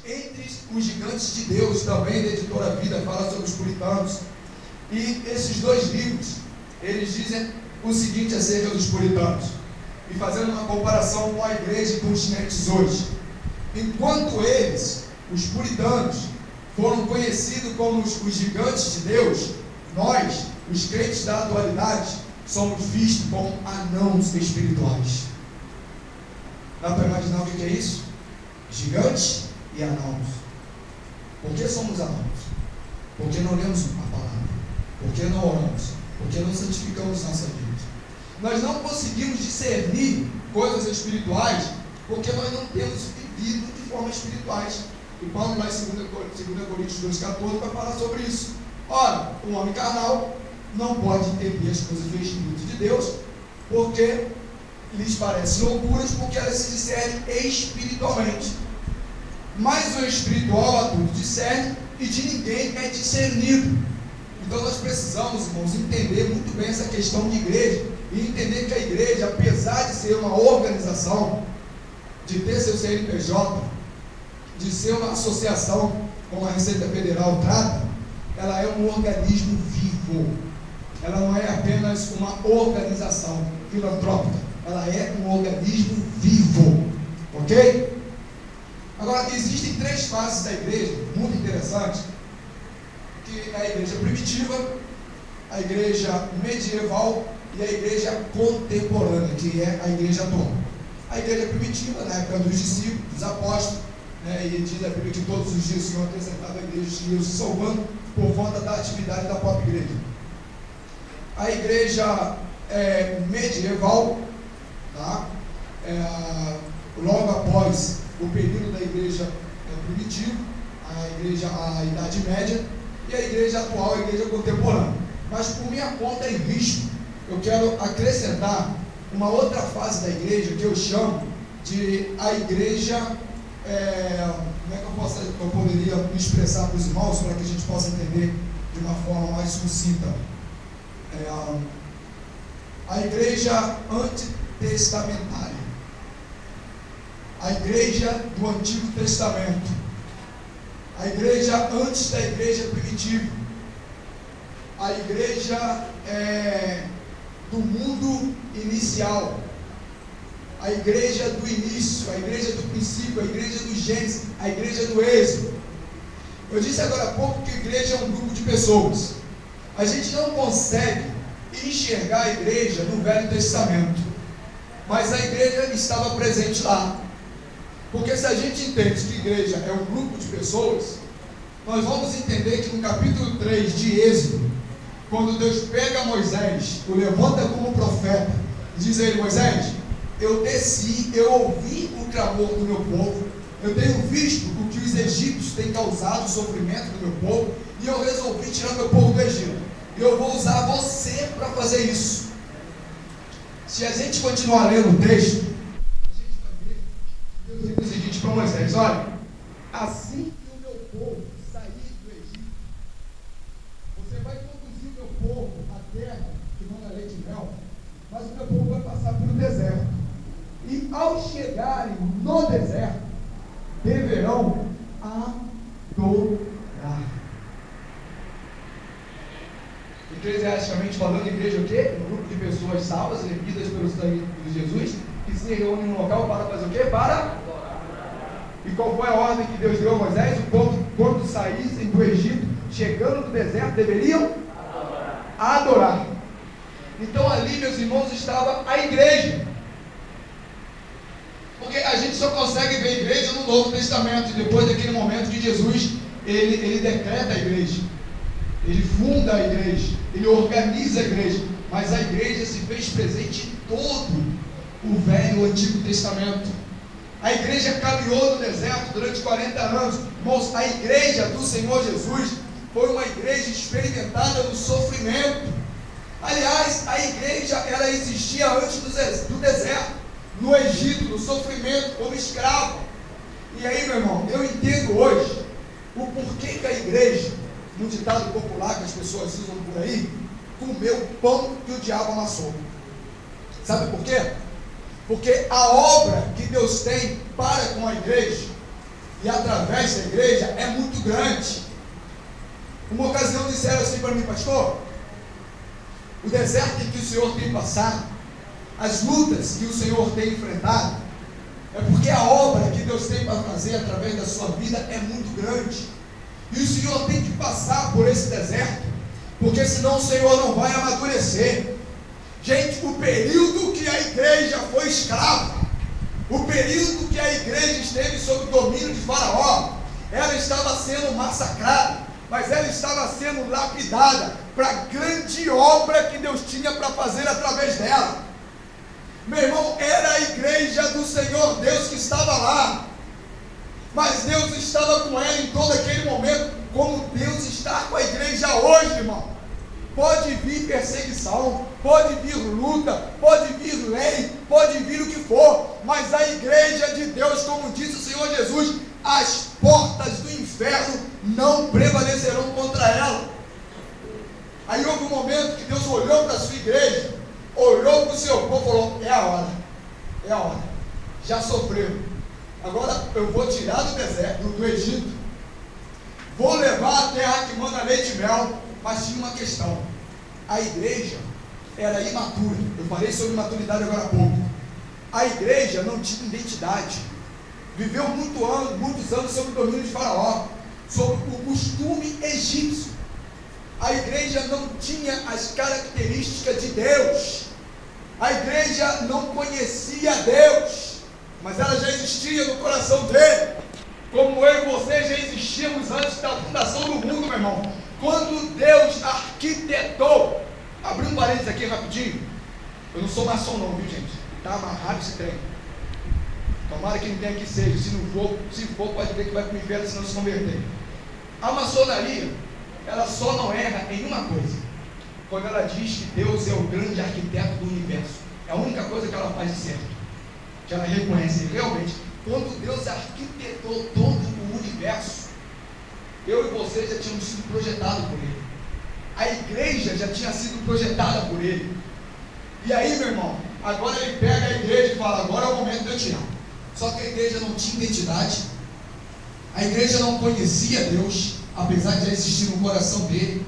Entre os gigantes de Deus, também da Editora Vida, fala sobre os puritanos. E esses dois livros, eles dizem o seguinte acerca dos puritanos, e fazendo uma comparação com a igreja e com os crentes hoje. Enquanto eles, os puritanos, foram conhecidos como os gigantes de Deus, nós, os crentes da atualidade, somos vistos como anãos espirituais. Dá para imaginar o que é isso? Gigantes e anãos. Por que somos anãos? Porque não lemos a palavra, porque não oramos, porque não santificamos nossa vida. Nós não conseguimos discernir coisas espirituais porque nós não temos vivido de forma espirituais. E Paulo, lá em 2 Coríntios 2,14, vai falar sobre isso. Ora, o homem carnal não pode entender as coisas do Espírito de Deus, porque lhes parecem loucuras, porque elas se discernem espiritualmente. Mas o espiritual a tudo discerne, e de ninguém é discernido. Então nós precisamos, irmãos, entender muito bem essa questão de igreja, e entender que a igreja, apesar de ser uma organização, de ter seu CNPJ, de ser uma associação, como a Receita Federal trata, ela é um organismo vivo. Ela não é apenas uma organização filantrópica, ela é um organismo vivo, ok? Agora, existem 3 fases da igreja, muito interessantes, que é a igreja primitiva, a igreja medieval e a igreja contemporânea, que é a igreja atual. A igreja primitiva, na época dos discípulos, dos apóstolos, e diz a Bíblia que todos os dias o Senhor acrescentava a igreja que iam se salvando por conta da atividade da própria igreja. A igreja medieval, tá? Logo após o período da igreja primitiva, a Idade Média, e a igreja atual, a igreja contemporânea. Mas por minha conta e risco, eu quero acrescentar uma outra fase da igreja que eu chamo de a igreja, como é que eu poderia me expressar para os irmãos, para que a gente possa entender de uma forma mais sucinta. A igreja antitestamentária, a igreja do Antigo Testamento, a igreja antes da igreja primitiva, a igreja do mundo inicial, a igreja do início, a igreja do princípio, a igreja do Gênesis, a igreja do Êxodo. Eu disse agora há pouco que a igreja é um grupo de pessoas. A gente não consegue enxergar a igreja no Velho Testamento, mas a igreja estava presente lá. Porque se a gente entende que a igreja é um grupo de pessoas, nós vamos entender que no capítulo 3 de Êxodo, quando Deus pega Moisés, o levanta como profeta, e diz a ele: Moisés, eu desci, eu ouvi o clamor do meu povo, eu tenho visto o que os egípcios têm causado, o sofrimento do meu povo, e eu resolvi tirar meu povo do Egito. E eu vou usar você para fazer isso. Se a gente continuar lendo o texto, a gente vai ver que Deus diz o seguinte para Moisés: olha, assim que o meu povo sair do Egito, você vai conduzir o meu povo à terra que manda leite e mel, mas o meu povo vai passar pelo deserto. E ao chegarem no deserto, deverão adorar. Eclesiasticamente falando, a igreja é o quê? Um grupo de pessoas salvas, remidas pelo sangue de Jesus, que se reúnem no local para fazer o quê? Para adorar. E qual foi a ordem que Deus deu a Moisés? O povo, quando saíssem do Egito, chegando no deserto, deveriam adorar. Então ali, meus irmãos, estava a igreja. Porque a gente só consegue ver a igreja no Novo Testamento, e depois daquele momento que Jesus, ele decreta a igreja, ele funda a igreja, ele organiza a igreja, mas a igreja se fez presente em todo o Velho e Antigo Testamento. A igreja caminhou no deserto durante 40 anos, irmãos. A igreja do Senhor Jesus foi uma igreja experimentada no sofrimento. Aliás, a igreja, ela existia antes do deserto, no Egito, no sofrimento, como escravo. E aí, meu irmão, eu entendo hoje o porquê que a igreja, no ditado popular que as pessoas usam por aí, comeu o pão que o diabo amassou. Sabe por quê? Porque a obra que Deus tem para com a igreja e através da igreja é muito grande. Uma ocasião disseram assim para mim: pastor, o deserto em que o Senhor tem passado, as lutas que o Senhor tem enfrentado, é porque a obra que Deus tem para fazer através da sua vida é muito grande, e o Senhor tem que passar por esse deserto, porque senão o Senhor não vai amadurecer. Gente, o período que a igreja foi escrava, o período que a igreja esteve sob o domínio de Faraó, ela estava sendo massacrada, mas ela estava sendo lapidada para a grande obra que Deus tinha para fazer através dela. Meu irmão, era a igreja do Senhor Deus que estava lá, mas Deus estava com ela em todo aquele momento, como Deus está com a igreja hoje, irmão. Pode vir perseguição, pode vir luta, pode vir lei, pode vir o que for, mas a igreja de Deus, como disse o Senhor Jesus, as portas do inferno não prevalecerão contra ela. Aí houve um momento que Deus olhou para a sua igreja, olhou para o seu povo e falou: é a hora, já sofreu, agora eu vou tirar do deserto, do Egito, vou levar a terra que manda leite e mel. Mas tinha uma questão: a igreja era imatura. Eu falei sobre maturidade agora há pouco. A igreja não tinha identidade, viveu muitos anos sob o domínio de Faraó, sob o costume egípcio. A igreja não tinha as características de Deus, a igreja não conhecia Deus, mas ela já existia no coração dele, como eu e você já existíamos antes da fundação do mundo, meu irmão. Quando Deus arquitetou, abri um parênteses aqui rapidinho, eu não sou maçom não, viu gente? Está amarrado esse trem. Tomara que ninguém aqui seja, se for pode ver que vai para o inferno se não se converter. A maçonaria, ela só não erra em uma coisa: quando ela diz que Deus é o grande arquiteto do universo. É a única coisa que ela faz de certo, que ela reconhece realmente. Quando Deus arquitetou todo o universo, eu e você já tínhamos sido projetados por Ele, a igreja já tinha sido projetada por Ele. E aí, meu irmão, agora Ele pega a igreja e fala: agora é o momento de eu tirar. Só que a igreja não tinha identidade, a igreja não conhecia Deus, apesar de já existir no coração dele.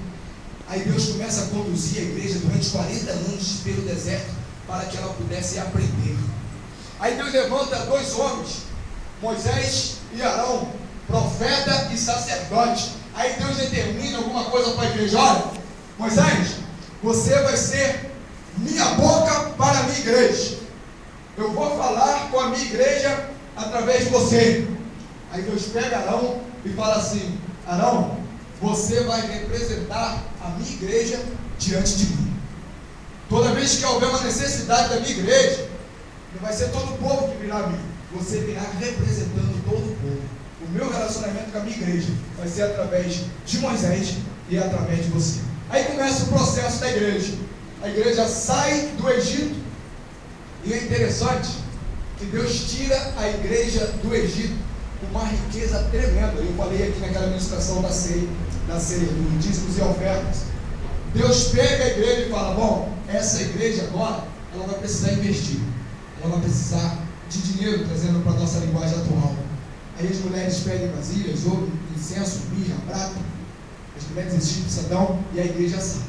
Aí Deus começa a conduzir a igreja durante 40 anos pelo deserto, para que ela pudesse aprender. Aí Deus levanta dois homens, Moisés e Arão, profeta e sacerdote. Aí Deus determina alguma coisa para a igreja: olha, Moisés, você vai ser minha boca para a minha igreja, eu vou falar com a minha igreja através de você. Aí Deus pega Arão e fala assim: Arão, você vai representar a minha igreja diante de mim. Toda vez que houver uma necessidade da minha igreja, não vai ser todo o povo que virá a mim, você virá representando todo o povo. O meu relacionamento com a minha igreja vai ser através de Moisés e através de você. Aí começa o processo da igreja. A igreja sai do Egito, e é interessante que Deus tira a igreja do Egito com uma riqueza tremenda. Eu falei aqui naquela ministração da ceia, do dízimos e ofertas. Deus pega a igreja e fala: bom, essa igreja agora, ela vai precisar investir, ela vai precisar de dinheiro, trazendo para a nossa linguagem atual. Aí as mulheres pedem vasilhas, ouro, incenso, mirra, prata, as mulheres egípcias dão, e a igreja sai.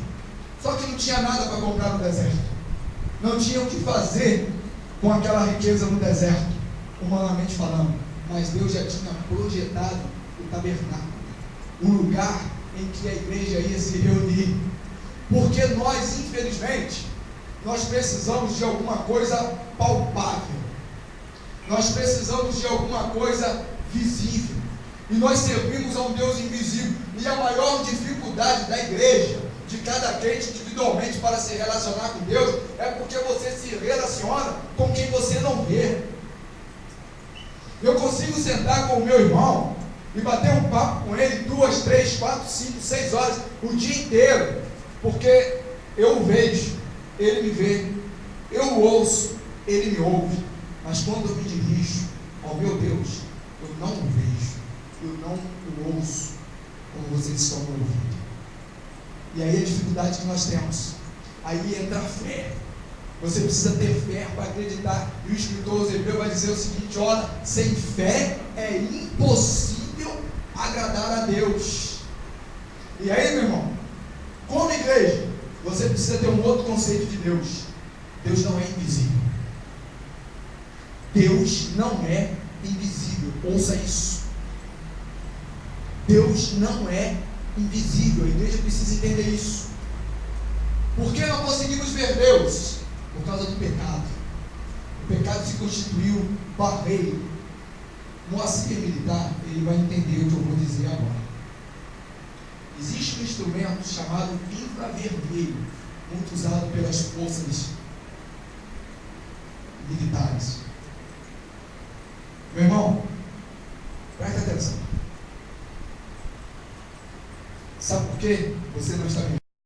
Só que não tinha nada para comprar no deserto, não tinha o que fazer com aquela riqueza no deserto, humanamente falando. Mas Deus já tinha projetado o tabernáculo, o lugar em que a igreja ia se reunir. Porque nós, infelizmente, nós precisamos de alguma coisa palpável, nós precisamos de alguma coisa visível, e nós servimos a um Deus invisível. E a maior dificuldade da igreja, de cada crente individualmente, para se relacionar com Deus, é porque você se relaciona com quem você não vê. Eu consigo sentar com o meu irmão e bater um papo com ele 2, 3, 4, 5, 6 horas, o dia inteiro, porque eu o vejo, ele me vê, eu o ouço, ele me ouve. Mas quando eu me dirijo ao meu Deus, eu não o vejo, eu não o ouço como vocês estão me ouvindo. E aí a dificuldade que nós temos, aí entra a fé. Você precisa ter fé para acreditar. E o escritor aos Hebreus vai dizer o seguinte: olha, sem fé é impossível agradar a Deus. E aí, meu irmão, como igreja, você precisa ter um outro conceito de Deus. Deus não é invisível. Deus não é invisível. Ouça isso. Deus não é invisível. A igreja precisa entender isso. Por que não conseguimos ver Deus? Por causa do pecado. O pecado se constituiu barreira. Moacir militar, ele vai entender o que eu vou dizer agora. Existe um instrumento chamado infravermelho, muito usado pelas forças militares. Meu irmão, presta atenção. Sabe por que você não está vendo?